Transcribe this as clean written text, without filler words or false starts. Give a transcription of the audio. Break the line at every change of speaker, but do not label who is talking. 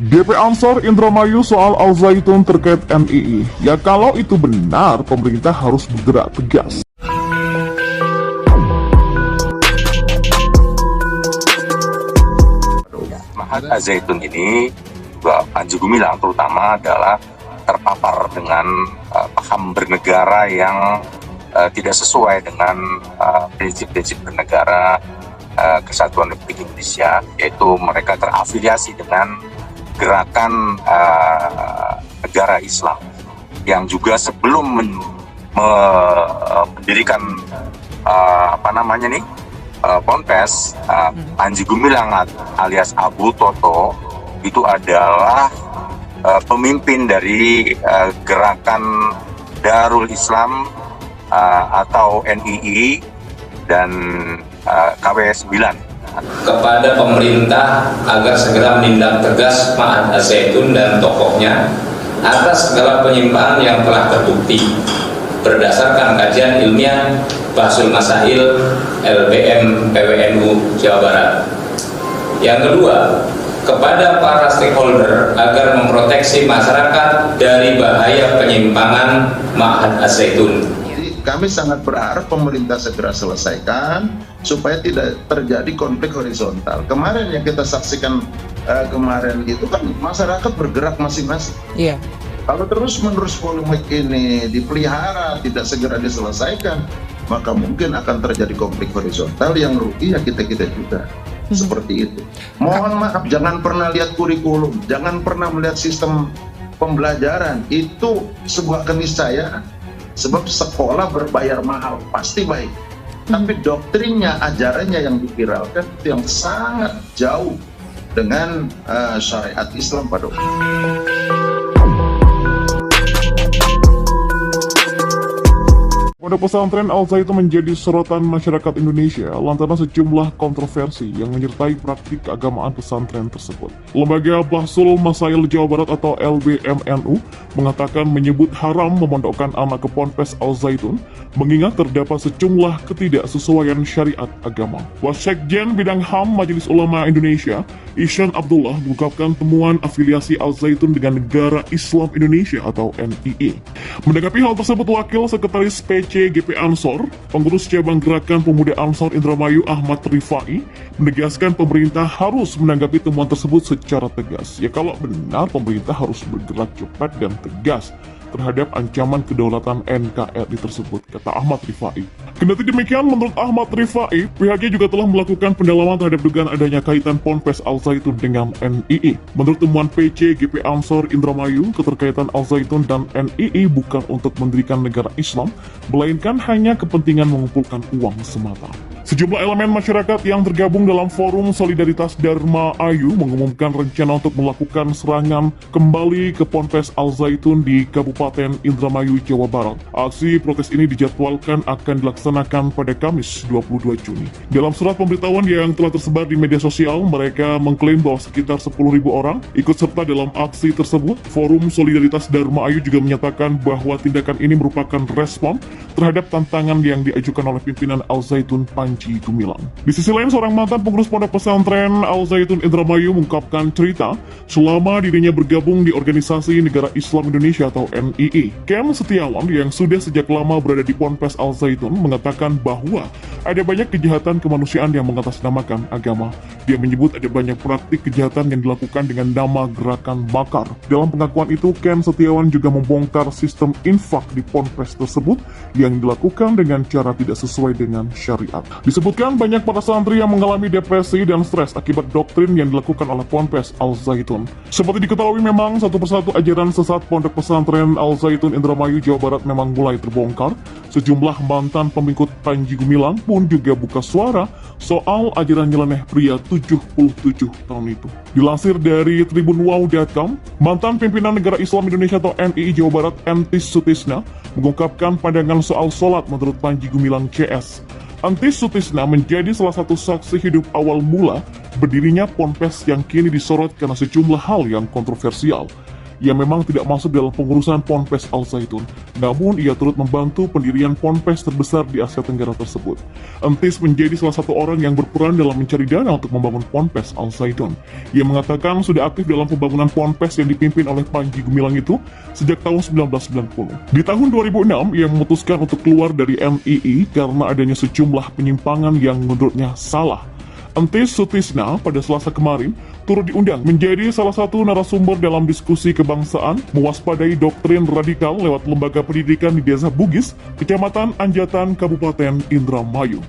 DP Ansor Indramayu soal Al Zaitun terkait MII. Ya kalau itu benar, pemerintah harus bergerak tegas.
Mahat Al Zaitun ini, Panji Gumilang terutama adalah terpapar dengan paham bernegara yang tidak sesuai dengan prinsip-prinsip bernegara Kesatuan Republik Indonesia, yaitu mereka terafiliasi dengan gerakan negara Islam yang juga sebelum mendirikan Ponpes, Panji Gumilang alias Abu Toto itu adalah pemimpin dari gerakan Darul Islam atau NII dan KW 9
kepada pemerintah agar segera menindak tegas Mahat Al Zaitun dan tokohnya atas segala penyimpangan yang telah terbukti berdasarkan kajian ilmiah Bahsul Masail LBM PWNU Jawa Barat. Yang kedua, kepada para stakeholder agar memproteksi masyarakat dari bahaya penyimpangan Mahat Al Zaitun.
Kami sangat berharap pemerintah segera selesaikan supaya tidak terjadi konflik horizontal. Kemarin yang kita saksikan kemarin itu kan masyarakat bergerak masing-masing.
Iya.
Kalau terus-menerus polemik ini dipelihara, tidak segera diselesaikan, maka mungkin akan terjadi konflik horizontal yang rugi ya kita-kita juga. Seperti itu. Mohon maaf, jangan pernah lihat kurikulum, jangan pernah melihat sistem pembelajaran. Itu sebuah keniscayaan. Sebab sekolah berbayar mahal pasti baik, tapi doktrinnya, ajarannya yang diviralkan itu yang sangat jauh dengan syariat Islam pada
Pondok pesantren Al Zaitun menjadi sorotan masyarakat Indonesia lantaran sejumlah kontroversi yang menyertai praktik keagamaan pesantren tersebut. Lembaga Bahsul Masail Jawa Barat atau LBMNU mengatakan menyebut haram memondokkan anak ke Ponpes Al Zaitun mengingat terdapat sejumlah ketidaksesuaian syariat agama. Wasekjen Bidang HAM Majelis Ulama Indonesia, Ihsan Abdullah, mengungkapkan temuan afiliasi Al Zaitun dengan Negara Islam Indonesia atau NII. Menanggapi hal tersebut, Wakil Sekretaris PC GP Ansor, pengurus cabang Gerakan Pemuda Ansor Indramayu Ahmad Rifai, menegaskan pemerintah harus menanggapi temuan tersebut secara tegas. Ya kalau benar, pemerintah harus bergerak cepat dan tegas terhadap ancaman kedaulatan NKRI tersebut, kata Ahmad Rifai. Kendati demikian, menurut Ahmad Rifai, pihaknya juga telah melakukan pendalaman terhadap dugaan adanya kaitan Ponpes Al Zaitun dengan NII. Menurut temuan PC GP Ansor Indramayu, keterkaitan Al Zaitun dan NII bukan untuk mendirikan negara Islam, melainkan hanya kepentingan mengumpulkan uang semata. Sejumlah elemen masyarakat yang tergabung dalam Forum Solidaritas Dharma Ayu mengumumkan rencana untuk melakukan serangan kembali ke Ponpes Al Zaitun di Kabupaten Indramayu, Jawa Barat. Aksi protes ini dijadwalkan akan dilaksanakan pada Kamis 22 Juni. Dalam surat pemberitahuan yang telah tersebar di media sosial, mereka mengklaim bahwa sekitar 10.000 orang ikut serta dalam aksi tersebut. Forum Solidaritas Dharma Ayu juga menyatakan bahwa tindakan ini merupakan respon terhadap tantangan yang diajukan oleh pimpinan Al Zaitun Panji Gumilang. Di sisi lain, seorang mantan pengurus pondok pesantren Al Zaitun Indramayu mengungkapkan cerita selama dirinya bergabung di Organisasi Negara Islam Indonesia atau NII. Kem Setiawan yang sudah sejak lama berada di Ponpes Al Zaitun mengatakan bahwa ada banyak kejahatan kemanusiaan yang mengatasnamakan agama. Dia menyebut ada banyak praktik kejahatan yang dilakukan dengan nama gerakan makar. Dalam pengakuan itu, Kem Setiawan juga membongkar sistem infak di Ponpes tersebut yang dilakukan dengan cara tidak sesuai dengan syariat. Disebutkan banyak para santri yang mengalami depresi dan stres akibat doktrin yang dilakukan oleh Ponpes Al Zaitun. Seperti diketahui, memang satu persatu ajaran sesat Pondok Pesantren Al Zaitun Indramayu, Jawa Barat memang mulai terbongkar. Sejumlah mantan pengikut Panji Gumilang pun juga buka suara soal ajaran nyeleneh pria 77 tahun itu. Dilansir dari tribunwow.com, mantan pimpinan Negara Islam Indonesia atau NII Jawa Barat, Entis Sutisna, mengungkapkan pandangan soal sholat menurut Panji Gumilang CS. Entis Sutisna menjadi salah satu saksi hidup awal mula berdirinya Ponpes yang kini disorot karena sejumlah hal yang kontroversial. Ia memang tidak masuk dalam pengurusan Ponpes Al Zaitun, namun ia turut membantu pendirian ponpes terbesar di Asia Tenggara tersebut. Entis menjadi salah satu orang yang berperan dalam mencari dana untuk membangun Ponpes Al Zaitun. Ia mengatakan sudah aktif dalam pembangunan ponpes yang dipimpin oleh Panji Gumilang itu sejak tahun 1990. Di tahun 2006, ia memutuskan untuk keluar dari MII karena adanya sejumlah penyimpangan yang menurutnya salah. Entis Sutisna pada Selasa kemarin turut diundang menjadi salah satu narasumber dalam diskusi kebangsaan mewaspadai doktrin radikal lewat lembaga pendidikan di Desa Bugis, Kecamatan Anjatan, Kabupaten Indramayu.